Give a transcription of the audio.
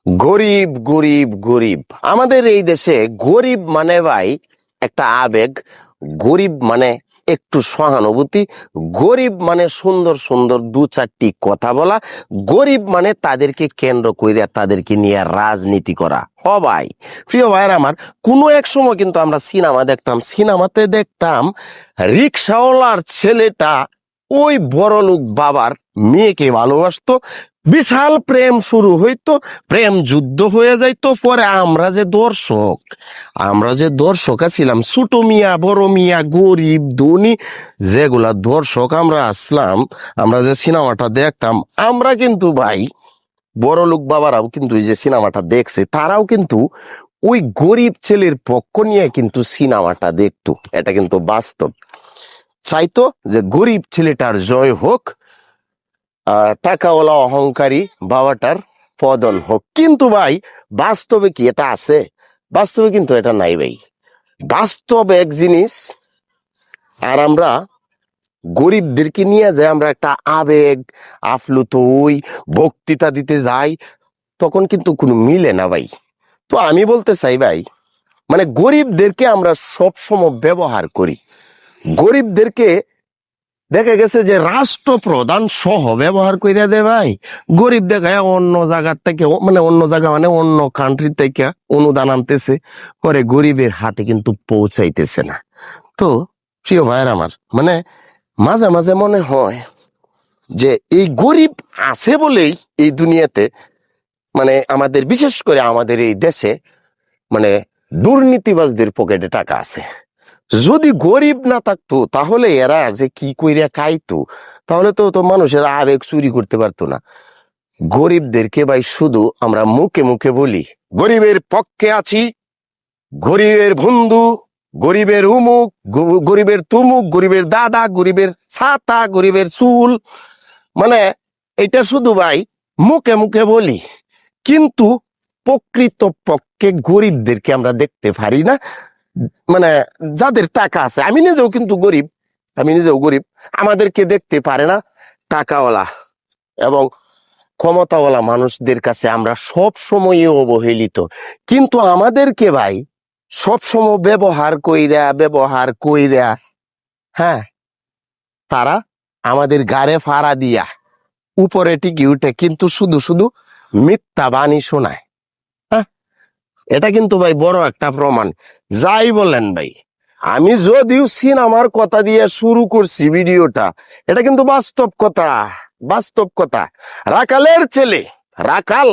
গরিব গরিব গরিব আমাদের এই দেশে গরিব মানে ভাই একটা আবেগ। গরিব মানে একটু সহানুভূতি। গরিব মানে সুন্দর সুন্দর দু চারটি কথা বলা। গরিব মানে তাদেরকে কেন্দ্র কইরা তাদেরকে নিয়ে রাজনীতি করা। ভাই, প্রিয় ভাইয়ের আমার, কোনো এক সময় কিন্তু আমরা সিনেমাতে দেখতাম রিক্সাওয়ালার ছেলেটা ওই বড়লোক বাবার মেয়েকে ভালোবাসতো। বিশাল প্রেম শুরু হইতো, প্রেম যুদ্ধ হয়ে যাইতো। পরে আমরা যে দর্শক ছিলাম, ছোট মিয়া বড় মিয়া গরিব ধনী, যেগুলা দর্শক আমরা আসলাম, আমরা যে সিনেমাটা দেখতাম, আমরা কিন্তু ভাই বড় লোক বাবারাও কিন্তু এই যে সিনেমাটা দেখছে, তারাও কিন্তু ওই গরিব ছেলের পক্ষ নিয়ে কিন্তু সিনেমাটা দেখতো। এটা কিন্তু বাস্তব। চাইতো যে গরিব ছেলেটার জয় হোক, টাকাওয়ালা অহংকারী বাবাটার পতন হোক। কিন্তু ভাই, বাস্তবে কি এটা আছে? বাস্তবে কিন্তু এটা নাই ভাই। বাস্তব এক জিনিস, আর আমরা গরিবদেরকে নিয়ে যাই, আমরা একটা আবেগ আপ্লুত ওই বক্তৃতা দিতে যাই, তখন কিন্তু কোনো মিলে না ভাই। তো আমি বলতে চাই ভাই, মানে গরিবদেরকে আমরা সবসময় ব্যবহার করি। গরিবদেরকে দেখা গেছে যে রাষ্ট্রপ্রধান সহ ব্যবহার কইরা দে ভাই। গরিব দেখায় অন্য জায়গার থেকে, মানে অন্য কান্ট্রি থেকে অনুদান আনতেছে, পরে গরিবের হাতে কিন্তু পৌঁছাইতেছে না। তো প্রিয় ভাইয়ের আমার, মানে মাঝে মাঝে মনে হয় যে এই গরিব আছে বলেই এই দুনিয়াতে, মানে আমাদের, বিশেষ করে আমাদের এই দেশে, মানে দুর্নীতিবাজদের পকেটে টাকা আছে। যদি গরিব না থাকতো, তাহলে এরা যে কি কইরা খাইতো, তাহলে তো মানুষের আবেগ চুরি করতে পারতো না। গরিবদেরকে ভাই শুধু আমরা মুখে মুখে বলি গরিবের পক্ষে আছি, গরিবের বন্ধু, গরিবের উমুক, গরিবের তুমুক, গরিবের দাদা, গরিবের ছাতা, গরিবের চুল, মানে এটা শুধু ভাই মুখে মুখে বলি, কিন্তু প্রকৃত পক্ষে গরিবদেরকে আমরা দেখতে পারি না। মানে যাদের টাকা আছে, আমি নিজেও গরিব, আমাদেরকে দেখতে পারে না টাকাওয়ালা এবং ক্ষমতাওয়ালা মানুষদের কাছে আমরা সব সময় অবহেলিত। কিন্তু আমাদেরকে ভাই সবসময় ব্যবহার কইরা, হ্যাঁ, তারা আমাদের গাড়ে ফাড়া দিয়া উপরে টিকি উঠে, কিন্তু শুধু শুধু মিথ্যা বাণী শোনায়। হ্যাঁ, এটা কিন্তু ভাই বড় একটা প্রমাণ। যাই বলেন ভাই, আমি যদিও সিনেমার কথা দিয়ে শুরু করছি ভিডিওটা, এটা কিন্তু বাস্তব কথা। রাখালের ছেলে, রাখাল